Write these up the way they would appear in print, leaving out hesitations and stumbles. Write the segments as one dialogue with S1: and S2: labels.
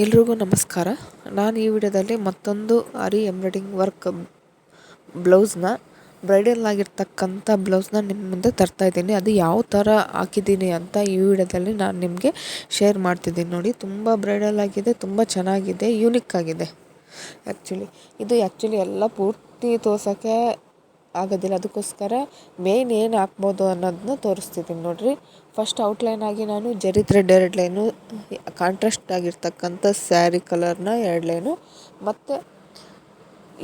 S1: ಎಲ್ರಿಗೂ ನಮಸ್ಕಾರ. ನಾನು ಈ ವಿಡಿಯೋದಲ್ಲಿ ಮತ್ತೊಂದು ಆರಿ ಎಂಬ್ರಾಯ್ಡಿಂಗ್ ವರ್ಕ್ ಬ್ಲೌಸ್ನ ಬ್ರೈಡಲ್ ಆಗಿರ್ತಕ್ಕಂಥ ಬ್ಲೌಸ್ನ ನಿಮ್ಮ ಮುಂದೆ ತರ್ತಾ ಇದ್ದೀನಿ. ಅದು ಯಾವ ಥರ ಹಾಕಿದ್ದೀನಿ ಅಂತ ಈ ವಿಡಿಯೋದಲ್ಲಿ ನಾನು ನಿಮಗೆ ಶೇರ್ ಮಾಡ್ತಿದ್ದೀನಿ. ನೋಡಿ, ತುಂಬ ಬ್ರೈಡಲ್ ಆಗಿದೆ, ತುಂಬ ಚೆನ್ನಾಗಿದೆ, ಯೂನಿಕ್ ಆಗಿದೆ. ಇದು ಎಲ್ಲ ಪೂರ್ತಿ ತೋರ್ಸೋಕ್ಕೆ ಆಗೋದಿಲ್ಲ. ಅದಕ್ಕೋಸ್ಕರ ಮೇನ್ ಏನು ಹಾಕ್ಬೋದು ಅನ್ನೋದನ್ನ ತೋರಿಸ್ತಿದ್ದೀನಿ. ನೋಡಿರಿ, ಫಸ್ಟ್ ಔಟ್ಲೈನ್ ಆಗಿ ನಾನು ಜರಿ ಥ್ರೆಡ್ 2 ಲೈನು, ಕಾಂಟ್ರಾಸ್ಟ್ ಆಗಿರ್ತಕ್ಕಂಥ ಸ್ಯಾರಿ ಕಲರ್ನ 2 ಲೈನು, ಮತ್ತು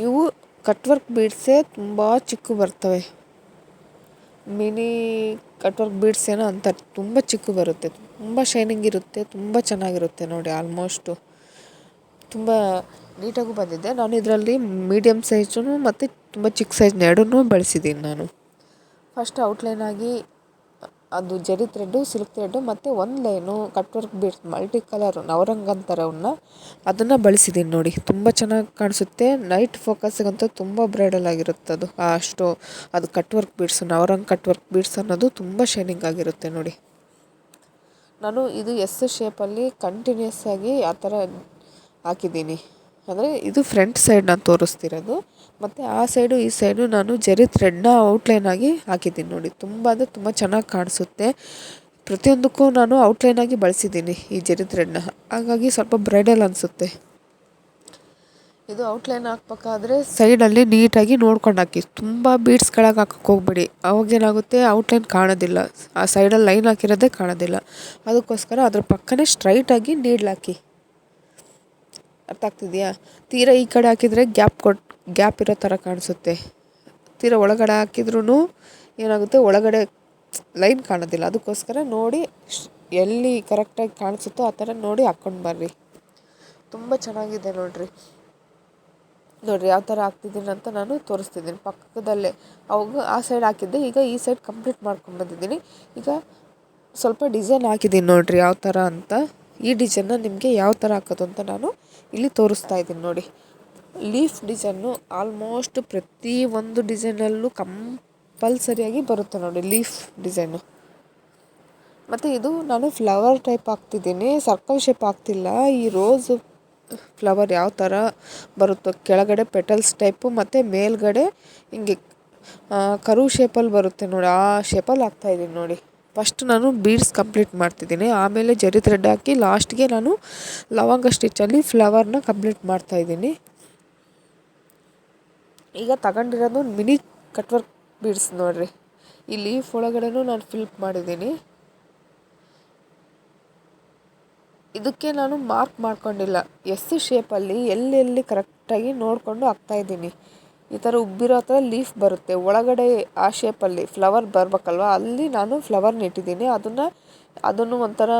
S1: ಇವು ಕಟ್ ವರ್ಕ್ ಬೀಡ್ಸೇ ತುಂಬ ಚಿಕ್ಕ ಬರ್ತವೆ. ಮಿನಿ ಕಟ್ ವರ್ಕ್ ಬೀಡ್ಸ್ ಏನೋ ಅಂತಾರೆ, ತುಂಬ ಚಿಕ್ಕ ಬರುತ್ತೆ, ತುಂಬ ಶೈನಿಂಗ್ ಇರುತ್ತೆ, ತುಂಬ ಚೆನ್ನಾಗಿರುತ್ತೆ. ನೋಡಿ, ಆಲ್ಮೋಸ್ಟು ತುಂಬ ನೀಟಾಗೂ ಬಂದಿದೆ. ನಾನು ಇದರಲ್ಲಿ ಮೀಡಿಯಮ್ ಸೈಜು ಮತ್ತು ತುಂಬ ಚಿಕ್ಕ ಸೈಜ್ನ ಎರಡನ್ನೂ ಬಳಸಿದ್ದೀನಿ. ನಾನು ಫಸ್ಟ್ ಔಟ್ಲೈನ್ ಆಗಿ ಅದು ಜರಿ ಥ್ರೆಡ್ಡು, ಸಿಲ್ಕ್ ಥ್ರೆಡ್ಡು ಮತ್ತು 1 line cut work beads, multi colour Navrang ಅಂತಾರೆ ಅವನ್ನ, ಅದನ್ನು ಬಳಸಿದ್ದೀನಿ. ನೋಡಿ, ತುಂಬ ಚೆನ್ನಾಗಿ ಕಾಣಿಸುತ್ತೆ. ನೈಟ್ ಫೋಕಸ್ಗಂತೂ ತುಂಬ ಬ್ರೈಡಲ್ ಆಗಿರುತ್ತೆ. ಅದು cut work beads, Navrang cut work beads ಅನ್ನೋದು ತುಂಬ ಶೈನಿಂಗ್ ಆಗಿರುತ್ತೆ. ನೋಡಿ, ನಾನು ಇದು ಎಸ್ ಶೇಪಲ್ಲಿ ಕಂಟಿನ್ಯೂಸ್ ಆಗಿ ಆ ಥರ ಹಾಕಿದ್ದೀನಿ. ಅಂದರೆ ಇದು ಫ್ರಂಟ್ ಸೈಡ್ ನಾನು ತೋರಿಸ್ತಿರೋದು, ಮತ್ತು ಆ ಸೈಡು ಈ ಸೈಡು ನಾನು ಜರಿ ಥ್ರೆಡ್ನ ಔಟ್ಲೈನ್ ಆಗಿ ಹಾಕಿದ್ದೀನಿ. ನೋಡಿ, ತುಂಬ ಅಂದರೆ ತುಂಬ ಚೆನ್ನಾಗಿ ಕಾಣಿಸುತ್ತೆ. ಪ್ರತಿಯೊಂದಕ್ಕೂ ನಾನು ಔಟ್ಲೈನ್ ಆಗಿ ಬಳಸಿದ್ದೀನಿ ಈ ಜರಿ ಥ್ರೆಡ್ನ, ಹಾಗಾಗಿ ಸ್ವಲ್ಪ ಬ್ರೈಡಲ್ ಅನಿಸುತ್ತೆ. ಇದು ಔಟ್ಲೈನ್ ಹಾಕ್ಬೇಕಾದ್ರೆ ಸೈಡಲ್ಲಿ ನೀಟಾಗಿ ನೋಡ್ಕೊಂಡು ಹಾಕಿ, ತುಂಬ ಬೀಡ್ಸ್ಗಳಾಗಿ ಹಾಕಕ್ಕೆ ಹೋಗ್ಬೇಡಿ. ಅವಾಗೇನಾಗುತ್ತೆ, ಔಟ್ಲೈನ್ ಕಾಣೋದಿಲ್ಲ, ಆ ಸೈಡಲ್ಲಿ ಲೈನ್ ಹಾಕಿರೋದೇ ಕಾಣೋದಿಲ್ಲ. ಅದಕ್ಕೋಸ್ಕರ ಅದ್ರ ಪಕ್ಕನೇ ಸ್ಟ್ರೈಟಾಗಿ ನೀಡ್ಲ್ ಹಾಕಿ. ಅರ್ಥ ಆಗ್ತಿದೆಯಾ? ತೀರಾ ಈ ಕಡೆ ಹಾಕಿದರೆ ಗ್ಯಾಪ್ ಇರೋ ಥರ ಕಾಣಿಸುತ್ತೆ. ತೀರಾ ಒಳಗಡೆ ಹಾಕಿದ್ರೂ ಏನಾಗುತ್ತೆ, ಒಳಗಡೆ ಲೈನ್ ಕಾಣೋದಿಲ್ಲ. ಅದಕ್ಕೋಸ್ಕರ ನೋಡಿ, ಎಲ್ಲಿ ಕರೆಕ್ಟಾಗಿ ಕಾಣಿಸುತ್ತೋ ಆ ಥರ ನೋಡಿ ಹಾಕ್ಕೊಂಡು ಬರ್ರಿ. ತುಂಬ ಚೆನ್ನಾಗಿದೆ. ನೋಡಿರಿ ಯಾವ ಥರ ಹಾಕ್ತಿದ್ದೀನಿ ಅಂತ ನಾನು ತೋರಿಸ್ತಿದ್ದೀನಿ. ಪಕ್ಕದಲ್ಲೇ ಅವಾಗ ಆ ಸೈಡ್ ಹಾಕಿದ್ದೆ, ಈಗ ಈ ಸೈಡ್ ಕಂಪ್ಲೀಟ್ ಮಾಡ್ಕೊಂಡು ಬಂದಿದ್ದೀನಿ. ಈಗ ಸ್ವಲ್ಪ ಡಿಸೈನ್ ಹಾಕಿದ್ದೀನಿ. ನೋಡಿರಿ ಯಾವ ಥರ ಅಂತ. ಈ ಡಿಸೈನ್ನ ನಿಮಗೆ ಯಾವ ಥರ ಹಾಕೋದು ಅಂತ ನಾನು ಇಲ್ಲಿ ತೋರಿಸ್ತಾ ಇದ್ದೀನಿ. ನೋಡಿ, ಲೀಫ್ ಡಿಸೈನು ಆಲ್ಮೋಸ್ಟ್ ಪ್ರತಿ ಒಂದು ಡಿಸೈನಲ್ಲೂ ಕಂಪಲ್ಸರಿಯಾಗಿ ಬರುತ್ತೆ. ನೋಡಿ, ಲೀಫ್ ಡಿಸೈನು. ಮತ್ತು ಇದು ನಾನು ಫ್ಲವರ್ ಟೈಪ್ ಹಾಕ್ತಿದ್ದೀನಿ, ಸರ್ಕಲ್ ಶೇಪ್ ಹಾಕ್ತಿಲ್ಲ. ಈ ರೋಸ್ ಫ್ಲವರ್ ಯಾವ ಥರ ಬರುತ್ತೋ, ಕೆಳಗಡೆ ಪೆಟಲ್ಸ್ ಟೈಪು ಮತ್ತು ಮೇಲ್ಗಡೆ ಹಿಂಗೆ ಕರು ಶೇಪಲ್ಲಿ ಬರುತ್ತೆ ನೋಡಿ, ಆ ಶೇಪಲ್ಲಿ ಹಾಕ್ತಾಯಿದ್ದೀನಿ. ನೋಡಿ, ಫಸ್ಟ್ ನಾನು ಬೀಡ್ಸ್ ಕಂಪ್ಲೀಟ್ ಮಾಡ್ತಿದ್ದೀನಿ, ಆಮೇಲೆ ಜರಿ ಥ್ರೆಡ್ ಹಾಕಿ ಲಾಸ್ಟ್ಗೆ ನಾನು ಲವಂಗ ಸ್ಟಿಚ್ಚಲ್ಲಿ ಫ್ಲವರ್ನ ಕಂಪ್ಲೀಟ್ ಮಾಡ್ತಾಯಿದ್ದೀನಿ. ಈಗ ತಗೊಂಡಿರೋದು ಮಿನಿ ಕಟ್ ವರ್ಕ್ ಬೀಡ್ಸ್. ನೋಡಿರಿ, ಈ ಲೀಫ್ ಒಳಗಡೆನೂ ನಾನು ಫಿಲ್ಪ್ ಮಾಡಿದ್ದೀನಿ. ಇದಕ್ಕೆ ನಾನು ಮಾರ್ಕ್ ಮಾಡ್ಕೊಂಡಿಲ್ಲ, ಎಸ್ ಶೇಪಲ್ಲಿ ಎಲ್ಲೆಲ್ಲಿ ಕರೆಕ್ಟಾಗಿ ನೋಡಿಕೊಂಡು ಹಾಕ್ತಾಯಿದ್ದೀನಿ. ಈ ಥರ ಉಬ್ಬಿರೋ ಥರ ಲೀಫ್ ಬರುತ್ತೆ, ಒಳಗಡೆ ಆ ಶೇಪಲ್ಲಿ ಫ್ಲವರ್ ಬರಬೇಕಲ್ವ, ಅಲ್ಲಿ ನಾನು ಫ್ಲವರ್ನ ಇಟ್ಟಿದ್ದೀನಿ. ಅದನ್ನು ಒಂಥರ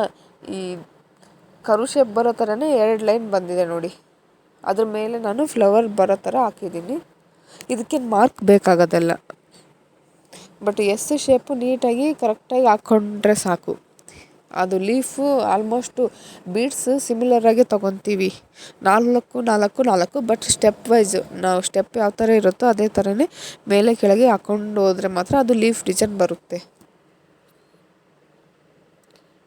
S1: ಈ ಕರು ಶೇಪ್ ಬರೋ ಥರನೇ 2 ಲೈನ್ ಬಂದಿದೆ. ನೋಡಿ, ಅದ್ರ ಮೇಲೆ ನಾನು ಫ್ಲವರ್ ಬರೋ ಥರ ಹಾಕಿದ್ದೀನಿ. ಇದಕ್ಕೇನು ಮಾರ್ಕ್ ಬೇಕಾಗೋದಲ್ಲ, ಬಟ್ ಎಸ್ ಶೇಪು ನೀಟಾಗಿ ಕರೆಕ್ಟಾಗಿ ಹಾಕ್ಕೊಂಡ್ರೆ ಸಾಕು. ಅದು ಲೀಫು ಆಲ್ಮೋಸ್ಟು ಬೀಡ್ಸ್ ಸಿಮಿಲರಾಗಿ ತೊಗೊತೀವಿ, 4 ಬಟ್ ಸ್ಟೆಪ್ ವೈಸ್ ನಾವು ಸ್ಟೆಪ್ ಯಾವ ಥರ ಇರುತ್ತೋ ಅದೇ ಥರನೇ ಮೇಲೆ ಕೆಳಗೆ ಹಾಕ್ಕೊಂಡು ಹೋದರೆ ಮಾತ್ರ ಅದು ಲೀಫ್ ಡಿಸೈನ್ ಬರುತ್ತೆ.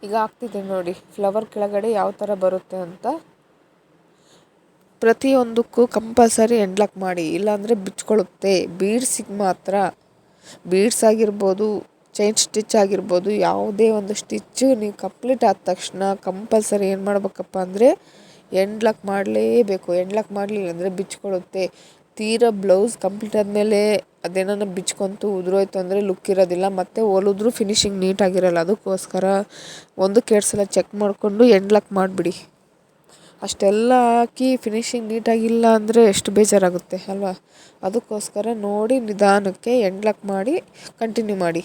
S1: ಈಗ ಹಾಕ್ತಿದ್ದೀನಿ ನೋಡಿ, ಫ್ಲವರ್ ಕೆಳಗಡೆ ಯಾವ ಥರ ಬರುತ್ತೆ ಅಂತ. ಪ್ರತಿಯೊಂದಕ್ಕೂ ಕಂಪಲ್ಸರಿ ಎಂಡ್ಲಾಕ್ ಮಾಡಿ, ಇಲ್ಲಾಂದರೆ ಬಿಚ್ಕೊಳ್ಳುತ್ತೆ. ಬೀಡ್ಸಿಗೆ ಮಾತ್ರ, ಬೀಡ್ಸ್ ಆಗಿರ್ಬೋದು, ಚೈನ್ ಸ್ಟಿಚ್ ಆಗಿರ್ಬೋದು, ಯಾವುದೇ ಒಂದು ಸ್ಟಿಚ್ಚು ನೀವು ಕಂಪ್ಲೀಟ್ ಆದ ತಕ್ಷಣ ಕಂಪಲ್ಸರಿ ಏನು ಮಾಡಬೇಕಪ್ಪ ಅಂದರೆ ಎಂಡ್ಲಾಕ್ ಮಾಡಲೇಬೇಕು. ಎಂಡ್ಲಾಕ್ ಮಾಡಲಿಲ್ಲ ಅಂದರೆ ಬಿಚ್ಕೊಳ್ಳುತ್ತೆ. ತೀರಾ ಬ್ಲೌಸ್ ಕಂಪ್ಲೀಟ್ ಆದಮೇಲೆ ಅದೇನೋ ಬಿಚ್ಕೊಂತು ಉದುರೋಯ್ತು ಅಂದರೆ ಲುಕ್ ಇರೋದಿಲ್ಲ, ಮತ್ತು ಹೊಲಿದ್ರೂ ಫಿನಿಶಿಂಗ್ ನೀಟಾಗಿರಲ್ಲ. ಅದಕ್ಕೋಸ್ಕರ 1-2 ಸಲ ಚೆಕ್ ಮಾಡಿಕೊಂಡು ಎಂಡ್ಲಾಕ್ ಮಾಡಿಬಿಡಿ. ಅಷ್ಟೆಲ್ಲ ಹಾಕಿ ಫಿನಿಶಿಂಗ್ ನೀಟಾಗಿಲ್ಲ ಅಂದರೆ ಎಷ್ಟು ಬೇಜಾರಾಗುತ್ತೆ ಅಲ್ವಾ? ಅದಕ್ಕೋಸ್ಕರ ನೋಡಿ ನಿಧಾನಕ್ಕೆ ಎಂಡ್ಲಾಕ್ ಮಾಡಿ ಕಂಟಿನ್ಯೂ ಮಾಡಿ.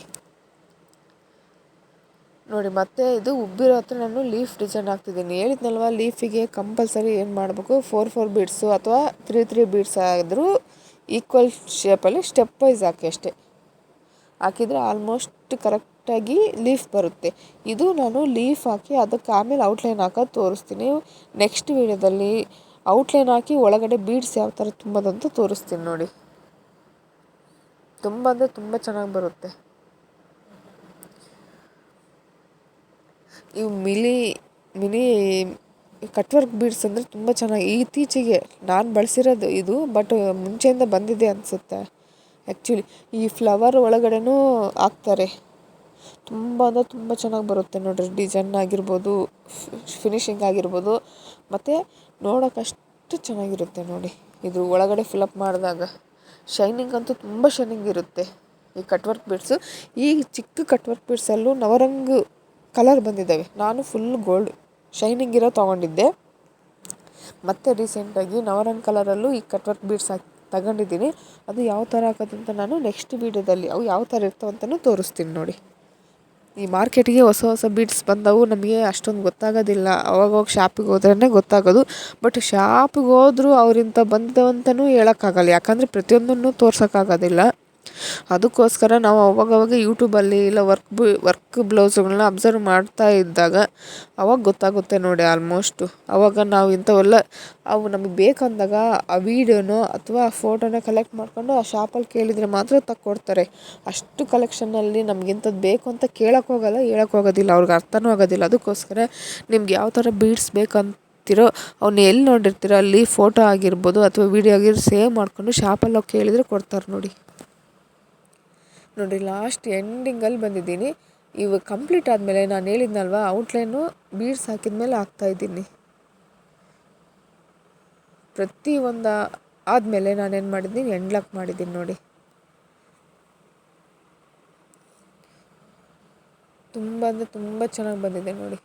S1: ನೋಡಿ, ಮತ್ತೆ ಇದು ಉಬ್ಬಿರೋ ಹತ್ರ ನಾನು ಲೀಫ್ ಡಿಸೈನ್ ಹಾಕ್ತಿದ್ದೀನಿ. ಹೇಳಿದ್ನಲ್ವ, ಲೀಫಿಗೆ ಕಂಪಲ್ಸರಿ ಏನು ಮಾಡಬೇಕು, 4 ಬೀಡ್ಸು ಅಥವಾ 3 ಬೀಡ್ಸ್ ಆದರೂ ಈಕ್ವಲ್ ಶೇಪಲ್ಲಿ ಸ್ಟೆಪ್ ವೈಸ್ ಹಾಕಿ ಅಷ್ಟೇ. ಹಾಕಿದರೆ ಆಲ್ಮೋಸ್ಟ್ ಕರೆಕ್ಟಾಗಿ ಲೀಫ್ ಬರುತ್ತೆ. ಇದು ನಾನು ಲೀಫ್ ಹಾಕಿ ಅದಕ್ಕೆ ಆಮೇಲೆ ಔಟ್ಲೈನ್ ಹಾಕೋದು ತೋರಿಸ್ತೀನಿ. ನೆಕ್ಸ್ಟ್ ವೀಡಿಯೋದಲ್ಲಿ ಔಟ್ಲೈನ್ ಹಾಕಿ ಒಳಗಡೆ ಬೀಡ್ಸ್ ಯಾವ ಥರ ತುಂಬೋದಂತ ತೋರಿಸ್ತೀನಿ. ನೋಡಿ, ತುಂಬ ಅಂದರೆ ತುಂಬ ಚೆನ್ನಾಗಿ ಬರುತ್ತೆ. ಇವು ಮಿನಿ ಕಟ್ ವರ್ಕ್ ಬೀಡ್ಸ್ ಅಂದರೆ ತುಂಬ ಚೆನ್ನಾಗಿ ಇತ್ತೀಚೆಗೆ ನಾನು ಬಳಸಿರೋದು ಇದು, ಬಟ್ ಮುಂಚೆಯಿಂದ ಬಂದಿದೆ ಅನಿಸುತ್ತೆ. ಆ್ಯಕ್ಚುಲಿ ಈ ಫ್ಲವರ್ ಒಳಗಡೆನೂ ಹಾಕ್ತಾರೆ. ತುಂಬ ಅಂದರೆ ತುಂಬ ಚೆನ್ನಾಗಿ ಬರುತ್ತೆ ನೋಡಿರಿ. ಡಿಸೈನ್ ಆಗಿರ್ಬೋದು, ಫಿನಿಶಿಂಗ್ ಆಗಿರ್ಬೋದು, ಮತ್ತು ನೋಡೋಕ್ಕಷ್ಟು ಚೆನ್ನಾಗಿರುತ್ತೆ ನೋಡಿ. ಇದು ಒಳಗಡೆ ಫಿಲಪ್ ಮಾಡಿದಾಗ ಶೈನಿಂಗ್ ಅಂತೂ ತುಂಬ ಶೈನಿಂಗ್ ಇರುತ್ತೆ ಈ ಕಟ್ ವರ್ಕ್ ಬೀಡ್ಸು. ಈ ಚಿಕ್ಕ ಕಟ್ ವರ್ಕ್ ಬೀಡ್ಸಲ್ಲೂ ನವರಂಗು ಕಲರ್ ಬಂದಿದ್ದಾವೆ. ನಾನು ಫುಲ್ ಗೋಲ್ಡ್ ಶೈನಿಂಗ್ ಇರೋ ತೊಗೊಂಡಿದ್ದೆ. ಮತ್ತು ರೀಸೆಂಟಾಗಿ ನವರಂಗ್ ಕಲರಲ್ಲೂ ಈ ಕಟ್ ವರ್ಕ್ ಬೀಡ್ಸ್ ತಗೊಂಡಿದ್ದೀನಿ. ಅದು ಯಾವ ಥರ ಹಾಕೋದು ಅಂತ ನಾನು ನೆಕ್ಸ್ಟ್ ವೀಡಿಯೋದಲ್ಲಿ ಅವು ಯಾವ ಥರ ಇರ್ತಾವಂತಲೂ ತೋರಿಸ್ತೀನಿ ನೋಡಿ. ಈ ಮಾರ್ಕೆಟಿಗೆ ಹೊಸ ಹೊಸ ಬೀಡ್ಸ್ ಬಂದವು, ನಮಗೆ ಅಷ್ಟೊಂದು ಗೊತ್ತಾಗೋದಿಲ್ಲ. ಅವಾಗವಾಗ ಶಾಪಿಗೆ ಹೋದ್ರೇ ಗೊತ್ತಾಗೋದು. ಬಟ್ ಶಾಪಿಗೆ ಹೋದ್ರೂ ಅವ್ರಿಂಥ ಬಂದವಂತನೂ ಹೇಳೋಕ್ಕಾಗಲ್ಲ, ಯಾಕಂದರೆ ಪ್ರತಿಯೊಂದನ್ನು ತೋರ್ಸೋಕ್ಕಾಗೋದಿಲ್ಲ. ಅದಕ್ಕೋಸ್ಕರ ನಾವು ಅವಾಗವಾಗ ಯೂಟ್ಯೂಬಲ್ಲಿ ಇಲ್ಲ ವರ್ಕ್ ಬ್ಲೌಸ್ಗಳನ್ನ ಅಬ್ಸರ್ವ್ ಮಾಡ್ತಾ ಇದ್ದಾಗ ಅವಾಗ ಗೊತ್ತಾಗುತ್ತೆ ನೋಡಿ. ಆಲ್ಮೋಸ್ಟು ಅವಾಗ ನಾವು ಇಂಥವೆಲ್ಲ ಅವು ನಮಗೆ ಬೇಕಂದಾಗ ಆ ವೀಡಿಯೋನೋ ಅಥವಾ ಆ ಫೋಟೋನ ಕಲೆಕ್ಟ್ ಮಾಡ್ಕೊಂಡು ಆ ಶಾಪಲ್ಲಿ ಕೇಳಿದರೆ ಮಾತ್ರ ತಕ್ಕೊಡ್ತಾರೆ. ಅಷ್ಟು ಕಲೆಕ್ಷನ್ನಲ್ಲಿ ನಮಗಿಂಥದ್ದು ಬೇಕು ಅಂತ ಕೇಳೋಕ್ಕೋಗಲ್ಲ, ಹೇಳೋಕ್ಕೋಗೋದಿಲ್ಲ, ಅವ್ರಿಗೆ ಅರ್ಥನೂ ಆಗೋದಿಲ್ಲ. ಅದಕ್ಕೋಸ್ಕರ ನಿಮ್ಗೆ ಯಾವ ಥರ ಬೀಡ್ಸ್ ಬೇಕಂತಿರೋ ಅವನ್ನ ಎಲ್ಲಿ ನೋಡಿರ್ತೀರೋ ಅಲ್ಲಿ ಫೋಟೋ ಆಗಿರ್ಬೋದು ಅಥವಾ ವೀಡಿಯೋ ಆಗಿರ್ಬೋದು ಸೇವ್ ಮಾಡಿಕೊಂಡು ಶಾಪಲ್ಲಿ ಹೋಗಿ ಕೇಳಿದರೆ ಕೊಡ್ತಾರೆ ನೋಡಿ. ನೋಡಿ ಲಾಸ್ಟ್ ಎಂಡಿಂಗಲ್ಲಿ ಬಂದಿದ್ದೀನಿ. ಇವು ಕಂಪ್ಲೀಟ್ ಆದಮೇಲೆ ನಾನು ಹೇಳಿದ್ನಲ್ವ ಔಟ್ಲೈನು ಬೀಡ್ಸ್ ಹಾಕಿದ್ಮೇಲೆ ಹಾಕ್ತಾಯಿದ್ದೀನಿ. ಪ್ರತಿ ಒಂದು ಆದಮೇಲೆ ನಾನೇನು ಮಾಡಿದ್ದೀನಿ, ಎಂಡ್ಲಾಕ್ ಮಾಡಿದ್ದೀನಿ ನೋಡಿ. ತುಂಬ ಅಂದರೆ ತುಂಬ ಚೆನ್ನಾಗಿ ಬಂದಿದೆ ನೋಡಿ.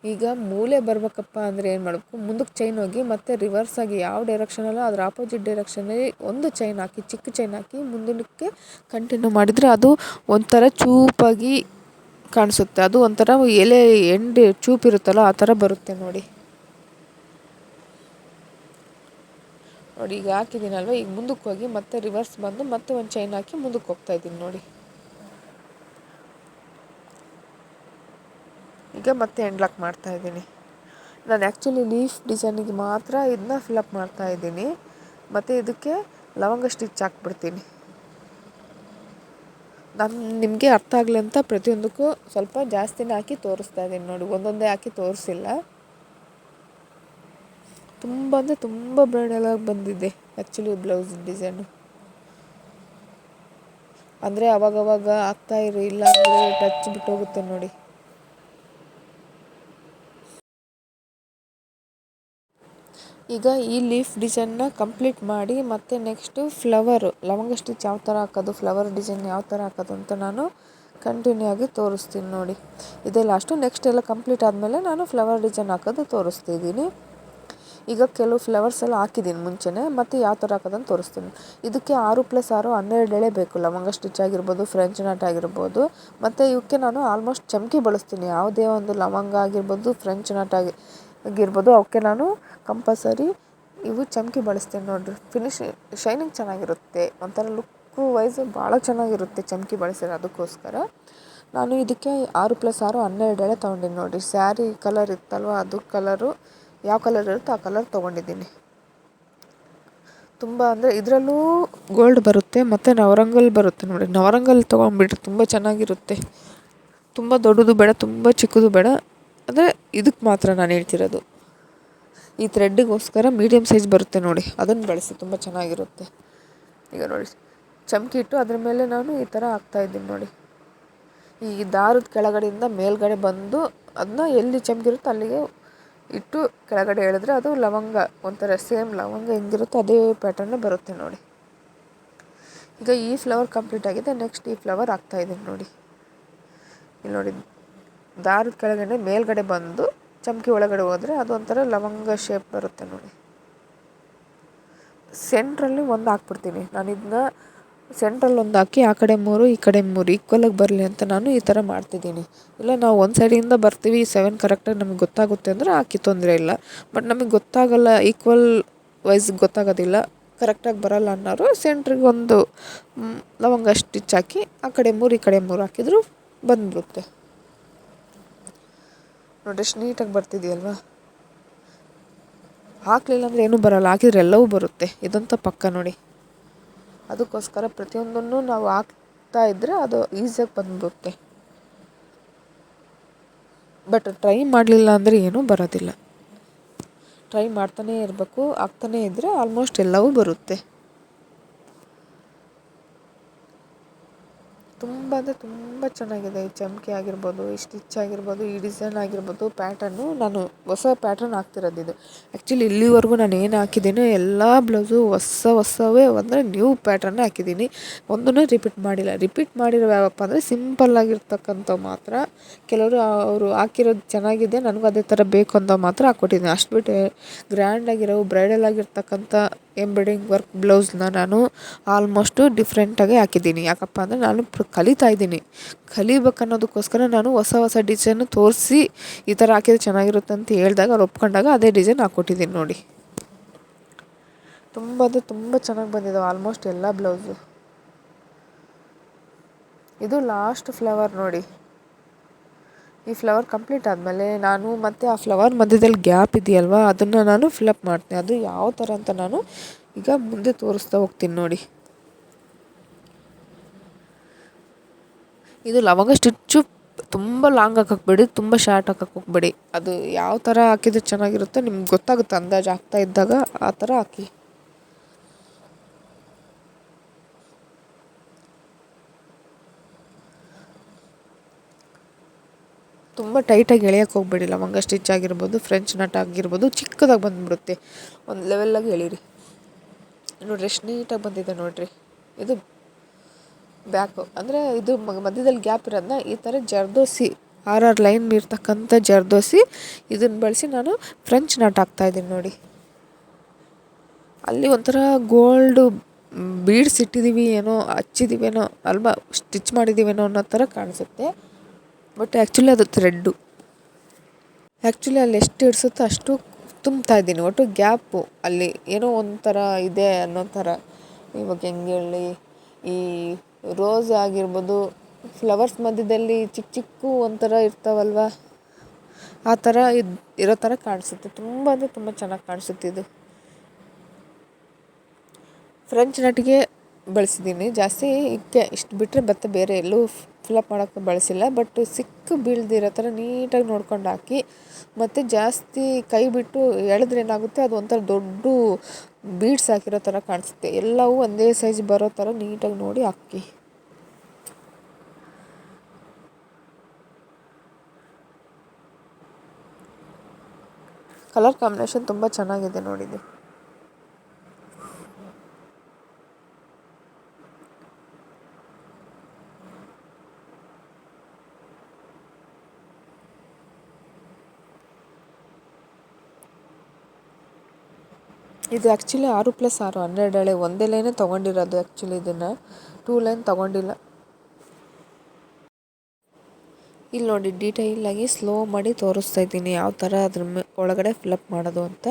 S1: ಈಗ ಮೂಲೆ ಬರಬೇಕಪ್ಪ ಅಂದರೆ ಏನು ಮಾಡಬೇಕು, ಮುಂದಕ್ಕೆ ಚೈನ್ ಹೋಗಿ ಮತ್ತು ರಿವರ್ಸ್ ಆಗಿ ಯಾವ ಡೈರೆಕ್ಷನಲ್ಲೋ ಅದರ ಆಪೋಸಿಟ್ ಡೈರೆಕ್ಷನಲ್ಲಿ ಒಂದು ಚೈನ್ ಹಾಕಿ, ಚಿಕ್ಕ ಚೈನ್ ಹಾಕಿ ಮುಂದಕ್ಕೆ ಕಂಟಿನ್ಯೂ ಮಾಡಿದರೆ ಅದು ಒಂಥರ ಚೂಪಾಗಿ ಕಾಣಿಸುತ್ತೆ. ಅದು ಒಂಥರ ಎಲೆ ಎಂಡ್ ಚೂಪಿರುತ್ತಲ್ಲ ಆ ಥರ ಬರುತ್ತೆ ನೋಡಿ. ನೋಡಿ ಈಗ ಹಾಕಿದ್ದೀನಲ್ವ, ಈಗ ಮುಂದಕ್ಕೆ ಹೋಗಿ ಮತ್ತೆ ರಿವರ್ಸ್ ಬಂದು ಮತ್ತೆ ಒಂದು ಚೈನ್ ಹಾಕಿ ಮುಂದಕ್ಕೆ ಹೋಗ್ತಾಯಿದ್ದೀನಿ ನೋಡಿ. ಈಗ ಮತ್ತೆ ಎಂಡ್ಲಾಕ್ ಮಾಡ್ತಾಯಿದ್ದೀನಿ. ನಾನು ಆ್ಯಕ್ಚುಲಿ ಲೀಫ್ ಡಿಸೈನಿಗೆ ಮಾತ್ರ ಇದನ್ನ ಫಿಲಪ್ ಮಾಡ್ತಾಯಿದ್ದೀನಿ. ಮತ್ತು ಇದಕ್ಕೆ ಲವಂಗ ಸ್ಟಿಚ್ ಹಾಕ್ಬಿಡ್ತೀನಿ. ನಾನು ನಿಮಗೆ ಅರ್ಥ ಆಗಲಿ ಅಂತ ಪ್ರತಿಯೊಂದಕ್ಕೂ ಸ್ವಲ್ಪ ಜಾಸ್ತಿನೇ ಹಾಕಿ ತೋರಿಸ್ತಾ ಇದ್ದೀನಿ ನೋಡಿ, ಒಂದೊಂದೇ ಹಾಕಿ ತೋರಿಸಿಲ್ಲ. ತುಂಬ ಅಂದರೆ ತುಂಬ ಬ್ರೈಡಲಾಗಿ ಬಂದಿದೆ ಆ್ಯಕ್ಚುಲಿ ಬ್ಲೌಸ್ ಡಿಸೈನು. ಅಂದರೆ ಅವಾಗವಾಗ ಹಾಕ್ತಾಯಿರಿ, ಇಲ್ಲ ಅಂದರೆ ಟಚ್ ಬಿಟ್ಟೋಗುತ್ತೆ ನೋಡಿ. ಈಗ ಈ ಲೀಫ್ ಡಿಸೈನ್ನ ಕಂಪ್ಲೀಟ್ ಮಾಡಿ ಮತ್ತು ನೆಕ್ಸ್ಟು ಫ್ಲವರು ಲವಂಗ ಸ್ಟಿಚ್ ಯಾವ ಥರ ಹಾಕೋದು, ಫ್ಲವರ್ ಡಿಸೈನ್ ಯಾವ ಥರ ಹಾಕೋದು ಅಂತ ನಾನು ಕಂಟಿನ್ಯೂ ಆಗಿ ತೋರಿಸ್ತೀನಿ ನೋಡಿ. ಇದೇ ಲಾಸ್ಟು. ನೆಕ್ಸ್ಟ್ ಎಲ್ಲ ಕಂಪ್ಲೀಟ್ ಆದಮೇಲೆ ನಾನು ಫ್ಲವರ್ ಡಿಸೈನ್ ಹಾಕೋದು ತೋರಿಸ್ತಿದ್ದೀನಿ. ಈಗ ಕೆಲವು ಫ್ಲವರ್ಸ್ ಎಲ್ಲ ಹಾಕಿದ್ದೀನಿ ಮುಂಚೆನೇ, ಮತ್ತು ಯಾವ ಥರ ಹಾಕೋದಂತ ತೋರಿಸ್ತೀನಿ. ಇದಕ್ಕೆ 6+6 12 ಎಳೆ ಬೇಕು. ಲವಂಗ ಸ್ಟಿಚ್ ಆಗಿರ್ಬೋದು, ಫ್ರೆಂಚ್ ನಾಟ್ ಆಗಿರ್ಬೋದು. ಮತ್ತು ಇವಕ್ಕೆ ನಾನು ಆಲ್ಮೋಸ್ಟ್ ಚಮಕಿ ಬಳಸ್ತೀನಿ. ಯಾವುದೇ ಒಂದು ಲವಂಗ ಆಗಿರ್ಬೋದು, ಫ್ರೆಂಚ್ ನಾಟ್ ಆಗಿರ್ಬೋದು, ಅವಕ್ಕೆ ನಾನು ಕಂಪಲ್ಸರಿ ಇವು ಚಮಕಿ ಬಳಸ್ತೀನಿ ನೋಡಿರಿ. ಶೈನಿಂಗ್ ಚೆನ್ನಾಗಿರುತ್ತೆ, ಒಂಥರ ಲುಕ್ಕು ವೈಸು ಭಾಳ ಚೆನ್ನಾಗಿರುತ್ತೆ ಚಮಕಿ ಬಳಸಿರೋ. ಅದಕ್ಕೋಸ್ಕರ ನಾನು ಇದಕ್ಕೆ 6+6 12 ಎಳೆ ತೊಗೊಂಡಿನಿ ನೋಡಿರಿ. ಸ್ಯಾರಿ ಕಲರ್ ಇತ್ತಲ್ವ, ಅದು ಕಲರು ಯಾವ ಕಲರ್ ಇರುತ್ತೋ ಆ ಕಲರ್ ತೊಗೊಂಡಿದ್ದೀನಿ. ತುಂಬ ಅಂದರೆ ಇದರಲ್ಲೂ ಗೋಲ್ಡ್ ಬರುತ್ತೆ ಮತ್ತು ನವರಂಗಲ್ಲಿ ಬರುತ್ತೆ ನೋಡಿ. ನವರಂಗಲ್ಲಿ ತೊಗೊಂಡ್ಬಿಟ್ರೆ ತುಂಬ ಚೆನ್ನಾಗಿರುತ್ತೆ. ತುಂಬ ದೊಡ್ಡದು ಬೇಡ, ತುಂಬ ಚಿಕ್ಕದು ಬೇಡ. ಅಂದರೆ ಇದಕ್ಕೆ ಮಾತ್ರ ನಾನು ಹೇಳ್ತಿರೋದು. ಈ ಥ್ರೆಡ್ಡಿಗೋಸ್ಕರ ಮೀಡಿಯಮ್ ಸೈಜ್ ಬರುತ್ತೆ ನೋಡಿ, ಅದನ್ನು ಬಳಸಿ ತುಂಬ ಚೆನ್ನಾಗಿರುತ್ತೆ. ಈಗ ನೋಡಿ ಚಮಕಿ ಇಟ್ಟು ಅದ್ರ ಮೇಲೆ ನಾನು ಈ ಥರ ಹಾಕ್ತಾಯಿದ್ದೀನಿ ನೋಡಿ. ಈ ದಾರದ ಕೆಳಗಡೆಯಿಂದ ಮೇಲ್ಗಡೆ ಬಂದು ಅದನ್ನ ಎಲ್ಲಿ ಚಮಕಿ ಇರುತ್ತೋ ಅಲ್ಲಿಗೆ ಇಟ್ಟು ಕೆಳಗಡೆ ಎಳೆದ್ರೆ ಅದು ಲವಂಗ ಒಂಥರ ಸೇಮ್ ಲವಂಗ ಹೆಂಗಿರುತ್ತೋ ಅದೇ ಪ್ಯಾಟರ್ನ್ ಬರುತ್ತೆ ನೋಡಿ. ಈಗ ಈ ಫ್ಲವರ್ ಕಂಪ್ಲೀಟ್ ಆಗಿದೆ. ನೆಕ್ಸ್ಟ್ ಈ ಫ್ಲವರ್ ಹಾಕ್ತಾಯಿದ್ದೀನಿ ನೋಡಿ. ಇಲ್ಲಿ ನೋಡಿ ದಾರದ ಕೆಳಗಡೆ ಮೇಲ್ಗಡೆ ಬಂದು ಚಮಕಿ ಒಳಗಡೆ ಹೋದರೆ ಅದು ಒಂಥರ ಲವಂಗ ಶೇಪ್ ಬರುತ್ತೆ ನೋಡಿ. ಸೆಂಟ್ರಲ್ಲಿ ಒಂದು ಹಾಕ್ಬಿಡ್ತೀನಿ ನಾನು. ಇದನ್ನ ಸೆಂಟ್ರಲ್ಲಿ ಒಂದು ಹಾಕಿ ಆ ಕಡೆ 3 ಈ ಕಡೆ 3 ಈಕ್ವಲಾಗಿ ಬರಲಿ ಅಂತ ನಾನು ಈ ಥರ ಮಾಡ್ತಿದ್ದೀನಿ. ಇಲ್ಲ ನಾವು ಒಂದು ಸೈಡಿಂದ ಬರ್ತೀವಿ 7 ಕರೆಕ್ಟಾಗಿ ನಮಗೆ ಗೊತ್ತಾಗುತ್ತೆ ಅಂದರೆ ಹಾಕಿ ತೊಂದರೆ ಇಲ್ಲ. ಬಟ್ ನಮಗೆ ಗೊತ್ತಾಗಲ್ಲ, ಈಕ್ವಲ್ ವೈಸ್ ಗೊತ್ತಾಗೋದಿಲ್ಲ, ಕರೆಕ್ಟಾಗಿ ಬರೋಲ್ಲ ಅನ್ನೋರು ಸೆಂಟ್ರಿಗೆ ಒಂದು ಲವಂಗ ಸ್ಟಿಚ್ ಹಾಕಿ ಆ ಕಡೆ 3 ಈ ಕಡೆ 3 ಹಾಕಿದರೂ ಬಂದ್ಬಿಡುತ್ತೆ ನೋಡಿ. ಎಷ್ಟು ನೀಟಾಗಿ ಬರ್ತಿದೆಯಲ್ವ. ಹಾಕಲಿಲ್ಲ ಅಂದರೆ ಏನೂ ಬರೋಲ್ಲ, ಹಾಕಿದ್ರೆ ಎಲ್ಲವೂ ಬರುತ್ತೆ, ಇದಂತ ಪಕ್ಕ ನೋಡಿ. ಅದಕ್ಕೋಸ್ಕರ ಪ್ರತಿಯೊಂದನ್ನು ನಾವು ಹಾಕ್ತಾ ಇದ್ದರೆ ಅದು ಈಸಿಯಾಗಿ ಬಂದ್ಬಿಡುತ್ತೆ. ಬಟ್ ಟ್ರೈ ಮಾಡಲಿಲ್ಲ ಅಂದರೆ ಏನೂ ಬರೋದಿಲ್ಲ. ಟ್ರೈ ಮಾಡ್ತಾನೇ ಇರಬೇಕು, ಆಗ್ತಾನೇ ಇದ್ದರೆ ಆಲ್ಮೋಸ್ಟ್ ಎಲ್ಲವೂ ಬರುತ್ತೆ. ತುಂಬ ಅಂದರೆ ತುಂಬ ಚೆನ್ನಾಗಿದೆ. ಈ ಚಮಕಿ ಆಗಿರ್ಬೋದು, ಈ ಸ್ಟಿಚ್ ಆಗಿರ್ಬೋದು, ಈ ಡಿಸೈನ್ ಆಗಿರ್ಬೋದು, ಪ್ಯಾಟರ್ನು ನಾನು ಹೊಸ ಪ್ಯಾಟ್ರನ್ ಹಾಕ್ತಿರೋದು. ಆ್ಯಕ್ಚುಲಿ ಇಲ್ಲಿವರೆಗೂ ನಾನು ಏನು ಹಾಕಿದ್ದೀನೋ ಎಲ್ಲ ಬ್ಲೌಸು ಹೊಸವೇ ಅಂದರೆ ನ್ಯೂ ಪ್ಯಾಟ್ರನ್ನೇ ಹಾಕಿದ್ದೀನಿ. ಒಂದೂ ರಿಪೀಟ್ ಮಾಡಿಲ್ಲ. ರಿಪೀಟ್ ಮಾಡಿರೋ ಯಾವಪ್ಪ ಅಂದರೆ ಸಿಂಪಲ್ಲಾಗಿರ್ತಕ್ಕಂಥವು ಮಾತ್ರ. ಕೆಲವರು ಅವರು ಹಾಕಿರೋದು ಚೆನ್ನಾಗಿದೆ, ನನಗೂ ಅದೇ ಥರ ಬೇಕು ಅಂತ ಮಾತ್ರ ಹಾಕ್ಕೊಟ್ಟಿದ್ದೀನಿ. ಅಷ್ಟು ಬಿಟ್ಟು ಗ್ರ್ಯಾಂಡಾಗಿರೋ ಬ್ರೈಡಲ್ ಆಗಿರ್ತಕ್ಕಂಥ ಎಂಬ್ರಾಯ್ಡಿಂಗ್ ವರ್ಕ್ ಬ್ಲೌಸ್ನ ನಾನು ಆಲ್ಮೋಸ್ಟು ಡಿಫ್ರೆಂಟಾಗಿ ಹಾಕಿದ್ದೀನಿ. ಯಾಕಪ್ಪ ಅಂದರೆ ನಾನು ಕಲಿತಾ ಇದ್ದೀನಿ. ಕಲಿಬೇಕನ್ನೋದಕ್ಕೋಸ್ಕರ ನಾನು ಹೊಸ ಡಿಸೈನು ತೋರಿಸಿ ಈ ಥರ ಹಾಕಿದ್ರೆ ಚೆನ್ನಾಗಿರುತ್ತೆ ಅಂತ ಹೇಳಿದಾಗ ಅವ್ರು ಒಪ್ಕೊಂಡಾಗ ಅದೇ ಡಿಸೈನ್ ಹಾಕ್ಕೊಟ್ಟಿದ್ದೀನಿ ನೋಡಿ. ತುಂಬ ಅಂದರೆ ತುಂಬ ಚೆನ್ನಾಗಿ ಬಂದಿದ್ದಾವೆ ಆಲ್ಮೋಸ್ಟ್ ಎಲ್ಲ ಬ್ಲೌಸು. ಇದು ಲಾಸ್ಟ್ ಫ್ಲವರ್ ನೋಡಿ. ಈ ಫ್ಲವರ್ ಕಂಪ್ಲೀಟ್ ಆದಮೇಲೆ ನಾನು ಮತ್ತೆ ಆ ಫ್ಲವರ್ ಮಧ್ಯದಲ್ಲಿ ಗ್ಯಾಪ್ ಇದೆಯಲ್ವ, ಅದನ್ನು ನಾನು ಫಿಲಪ್ ಮಾಡ್ತೀನಿ. ಅದು ಯಾವ ಥರ ಅಂತ ನಾನು ಈಗ ಮುಂದೆ ತೋರಿಸ್ತಾ ಹೋಗ್ತೀನಿ ನೋಡಿ. ಇದು ಲವಂಗ ಸ್ಟಿಚ್ಚು ತುಂಬ ಲಾಂಗ್ ಹಾಕಬೇಡಿ, ತುಂಬ ಶಾರ್ಟ್ ಹಾಕಕ್ಕೆ ಹೋಗ್ಬೇಡಿ. ಅದು ಯಾವ ಥರ ಹಾಕಿದ್ರೆ ಚೆನ್ನಾಗಿರುತ್ತೋ ನಿಮ್ಗೆ ಗೊತ್ತಾಗುತ್ತೆ ಅಂದಾಜು ಹಾಕ್ತಾ ಇದ್ದಾಗ. ಆ ಥರ ಹಾಕಿ. ತುಂಬ ಟೈಟಾಗಿ ಎಳೆಯೋಕ್ಕೆ ಹೋಗ್ಬೇಡಿ. ಲವಂಗ ಸ್ಟಿಚ್ ಆಗಿರ್ಬೋದು, ಫ್ರೆಂಚ್ ನಟ್ ಆಗಿರ್ಬೋದು, ಚಿಕ್ಕದಾಗಿ ಬಂದುಬಿಡುತ್ತೆ. ಒಂದು ಲೆವೆಲ್ಲಾಗಿ ಎಳೀರಿ ನೋಡಿರಿ. ಎಷ್ಟು ನೀಟಾಗಿ ಬಂದಿದೆ ನೋಡಿರಿ. ಇದು ಬ್ಯಾಕು ಅಂದರೆ ಇದು ಮಧ್ಯದಲ್ಲಿ ಗ್ಯಾಪ್ ಇರೋದನ್ನ ಈ ಥರ ಜರ್ದೋಸಿ 6 ಲೈನ್ ಇರ್ತಕ್ಕಂಥ ಜರ್ದೋಸಿ ಇದನ್ನು ಬಳಸಿ ನಾನು ಫ್ರೆಂಚ್ ನಟ್ ಹಾಕ್ತಾಯಿದ್ದೀನಿ ನೋಡಿ. ಅಲ್ಲಿ ಒಂಥರ ಗೋಲ್ಡು ಬೀಡ್ಸ್ ಇಟ್ಟಿದ್ದೀವಿ ಏನೋ, ಹಚ್ಚಿದ್ದೀವೇನೋ ಅಲ್ವಾ, ಸ್ಟಿಚ್ ಮಾಡಿದ್ದೀವೇನೋ ಅನ್ನೋ ಥರ ಕಾಣಿಸುತ್ತೆ. ಬಟ್ ಆ್ಯಕ್ಚುಲಿ ಅದು ಥ್ರೆಡ್ಡು. ಆ್ಯಕ್ಚುಲಿ ಅಲ್ಲಿ ಎಷ್ಟು ಇಡಿಸುತ್ತೋ ಅಷ್ಟು ತುಂಬ್ತಾ ಇದ್ದೀನಿ. ಒಟ್ಟು ಗ್ಯಾಪು ಅಲ್ಲಿ ಏನೋ ಒಂಥರ ಇದೆ ಅನ್ನೋ ಥರ. ಇವಾಗ ಹೆಂಗೆ ಹೇಳಿ, ಈ ರೋಸ್ ಆಗಿರ್ಬೋದು, ಫ್ಲವರ್ಸ್ ಮಧ್ಯದಲ್ಲಿ ಚಿಕ್ಕ ಒಂಥರ ಇರ್ತಾವಲ್ವ, ಆ ಥರ ಇರೋ ಥರ ಕಾಣಿಸುತ್ತೆ. ತುಂಬ ಅಂದರೆ ತುಂಬ ಚೆನ್ನಾಗಿ ಕಾಣಿಸುತ್ತೆ. ಇದು ಫ್ರೆಂಚ್ ನಟ್ಟಿಗೆ ಬಳಸಿದ್ದೀನಿ ಜಾಸ್ತಿ. ಇಷ್ಟು ಬಿಟ್ಟರೆ ಮತ್ತೆ ಬೇರೆ ಎಲ್ಲೂ ಫಿಲಪ್ ಮಾಡೋಕ್ಕೆ ಬಳಸಿಲ್ಲ. ಬಟ್ ಬೀಳ್ದಿರೋ ಥರ ನೀಟಾಗಿ ನೋಡ್ಕೊಂಡು ಹಾಕಿ. ಮತ್ತು ಜಾಸ್ತಿ ಕೈ ಬಿಟ್ಟು ಎಳೆದ್ರೆ ಏನಾಗುತ್ತೆ, ಅದು ಒಂಥರ ದೊಡ್ಡ ಬೀಡ್ಸ್ ಹಾಕಿರೋ ಥರ ಕಾಣಿಸುತ್ತೆ. ಎಲ್ಲವೂ ಒಂದೇ ಸೈಜ್ ಬರೋ ಥರ ನೀಟಾಗಿ ನೋಡಿ ಹಾಕಿ. ಕಲರ್ ಕಾಂಬಿನೇಷನ್ ತುಂಬ ಚೆನ್ನಾಗಿದೆ ನೋಡಿದ್ದು. ಇದು ಆ್ಯಕ್ಚುಲಿ 6+6 12 ಎಳೆ ಒಂದೇ ಲೈನೇ ತೊಗೊಂಡಿರೋದು. ಆ್ಯಕ್ಚುಲಿ ಇದನ್ನು 2 ಲೈನ್ ತೊಗೊಂಡಿಲ್ಲ. ಇಲ್ಲಿ ನೋಡಿ ಡೀಟೈಲಾಗಿ ಸ್ಲೋ ಮಾಡಿ ತೋರಿಸ್ತಾ ಇದ್ದೀನಿ ಯಾವ ಥರ ಅದ್ರ ಒಳಗಡೆ ಫಿಲಪ್ ಮಾಡೋದು ಅಂತ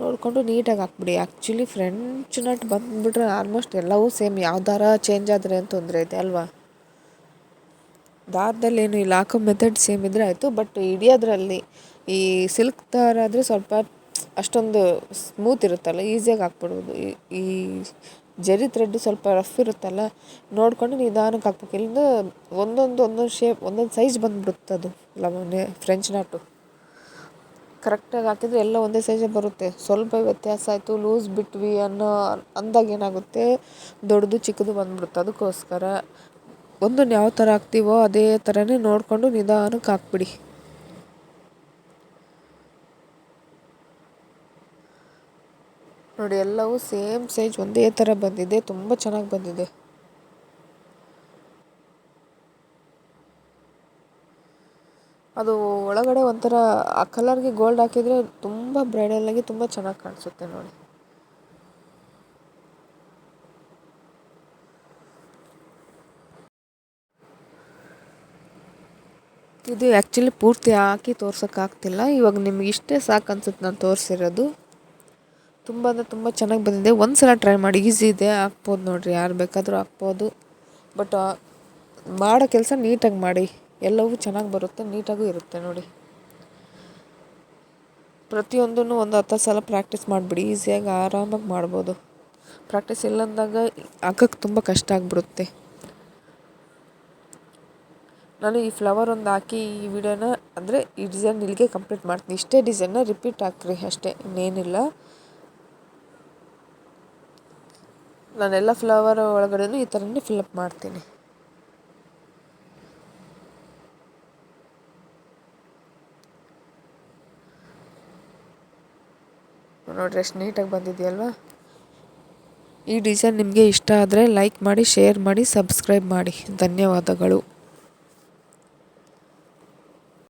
S1: ನೋಡಿಕೊಂಡು ನೀಟಾಗಿ ಹಾಕ್ಬಿಡಿ. ಆ್ಯಕ್ಚುಲಿ ಫ್ರೆಂಚ್ ನಟ್ ಬಂದುಬಿಟ್ರೆ ಆಲ್ಮೋಸ್ಟ್ ಎಲ್ಲವೂ ಸೇಮ್. ಯಾವ ದಾರ ಚೇಂಜ್ ಆದರೆ ಏನು ತೊಂದರೆ ಇದೆ ಅಲ್ವಾ. ದಾರದಲ್ಲಿ ಏನು ಇಲ್ಲ, ಹಾಕೋ ಮೆಥಡ್ ಸೇಮ್ ಇದ್ದರೆ ಆಯಿತು. ಬಟ್ ಹಿಡಿಯೋದ್ರಲ್ಲಿ ಈ ಸಿಲ್ಕ್ ದಾರ ಆದರೆ ಸ್ವಲ್ಪ ಅಷ್ಟೊಂದು ಸ್ಮೂತ್ ಇರುತ್ತಲ್ಲ, ಈಸಿಯಾಗಿ ಹಾಕ್ಬಿಡ್ಬೋದು. ಈ ಜರಿ ಥ್ರೆಡ್ ಸ್ವಲ್ಪ ರಫ್ ಇರುತ್ತಲ್ಲ, ನೋಡಿಕೊಂಡು ನಿಧಾನಕ್ಕೆ ಹಾಕ್ಬೇಕು. ಇಲ್ಲಿಂದ ಒಂದೊಂದು ಶೇಪ್ ಒಂದೊಂದು ಸೈಜ್ ಬಂದುಬಿಡುತ್ತೆ. ಅದು ಫ್ರೆಂಚ್ ನಾಟು ಕರೆಕ್ಟಾಗಿ ಹಾಕಿದರೆ ಎಲ್ಲ ಒಂದೇ ಸೈಜೇ ಬರುತ್ತೆ. ಸ್ವಲ್ಪ ವ್ಯತ್ಯಾಸ ಆಯಿತು, ಲೂಸ್ ಬಿಟ್ವಿ ಅಂದಾಗ ಏನಾಗುತ್ತೆ, ದೊಡ್ಡದು ಚಿಕ್ಕದು ಬಂದುಬಿಡುತ್ತೆ. ಅದಕ್ಕೋಸ್ಕರ ಒಂದನ್ನು ಯಾವ ಥರ ಹಾಕ್ತೀವೋ ಅದೇ ಥರನೇ ನೋಡಿಕೊಂಡು ನಿಧಾನಕ್ಕೆ ಹಾಕ್ಬಿಡಿ. ನೋಡಿ ಎಲ್ಲವೂ ಸೇಮ್ ಸೈಜ್ ಒಂದೇ ಥರ ಬಂದಿದೆ. ತುಂಬ ಚೆನ್ನಾಗಿ ಬಂದಿದೆ. ಅದು ಒಳಗಡೆ ಒಂಥರ ಆ ಕಲರ್ಗೆ ಗೋಲ್ಡ್ ಹಾಕಿದರೆ ತುಂಬ ಬ್ರೈಡಲಾಗಿ ತುಂಬ ಚೆನ್ನಾಗಿ ಕಾಣಿಸುತ್ತೆ ನೋಡಿ. ಇದು ಆ್ಯಕ್ಚುಲಿ ಪೂರ್ತಿ ಹಾಕಿ ತೋರ್ಸೋಕ್ಕಾಗ್ತಿಲ್ಲ. ಇವಾಗ ನಿಮ್ಗೆ ಇಷ್ಟೇ ಸಾಕು ಅನ್ಸುತ್ತೆ ನಾನು ತೋರಿಸಿರೋದು. ತುಂಬ ಅಂದರೆ ತುಂಬ ಚೆನ್ನಾಗಿ ಬಂದಿದೆ. ಒಂದು ಸಲ ಟ್ರೈ ಮಾಡಿ, ಈಸಿ ಇದೆ, ಹಾಕ್ಬೋದು ನೋಡಿರಿ. ಯಾರು ಬೇಕಾದರೂ ಹಾಕ್ಬೋದು. ಬಟ್ ಮಾಡೋ ಕೆಲಸ ನೀಟಾಗಿ ಮಾಡಿ, ಎಲ್ಲವೂ ಚೆನ್ನಾಗಿ ಬರುತ್ತೆ, ನೀಟಾಗೂ ಇರುತ್ತೆ ನೋಡಿ. ಪ್ರತಿಯೊಂದನ್ನು ಒಂದು 10 ಸಲ ಪ್ರಾಕ್ಟೀಸ್ ಮಾಡಿಬಿಡಿ, ಈಸಿಯಾಗಿ ಆರಾಮಾಗಿ ಮಾಡ್ಬೋದು. ಪ್ರಾಕ್ಟೀಸ್ ಇಲ್ಲಂದಾಗ ಹಾಕಕ್ಕೆ ತುಂಬ ಕಷ್ಟ ಆಗಿಬಿಡುತ್ತೆ. ನಾನು ಈ ಫ್ಲವರ್ ಒಂದು ಹಾಕಿ ಈ ವಿಡಿಯೋನ ಅಂದರೆ ಈ ಡಿಸೈನ್ ಇಲ್ಲಿಗೆ ಕಂಪ್ಲೀಟ್ ಮಾಡ್ತೀನಿ. ಇಷ್ಟೇ ಡಿಸೈನ್ನ ರಿಪೀಟ್ ಹಾಕ್ರಿ ಅಷ್ಟೇ, ಇನ್ನೇನಿಲ್ಲ. ನಾನೆಲ್ಲ ಫ್ಲವರ್ ಒಳಗಡೆನೂ ಈ ಥರನೇ ಫಿಲ್ಲಪ್ ಮಾಡ್ತೀನಿ. ನೋಡ್ರಿ ಎಷ್ಟು ನೀಟಾಗಿ ಬಂದಿದೆಯಲ್ವಾ. ಈ ಡಿಸೈನ್ ನಿಮಗೆ ಇಷ್ಟ ಆದರೆ ಲೈಕ್ ಮಾಡಿ, ಶೇರ್ ಮಾಡಿ, ಸಬ್ಸ್ಕ್ರೈಬ್ ಮಾಡಿ. ಧನ್ಯವಾದಗಳು.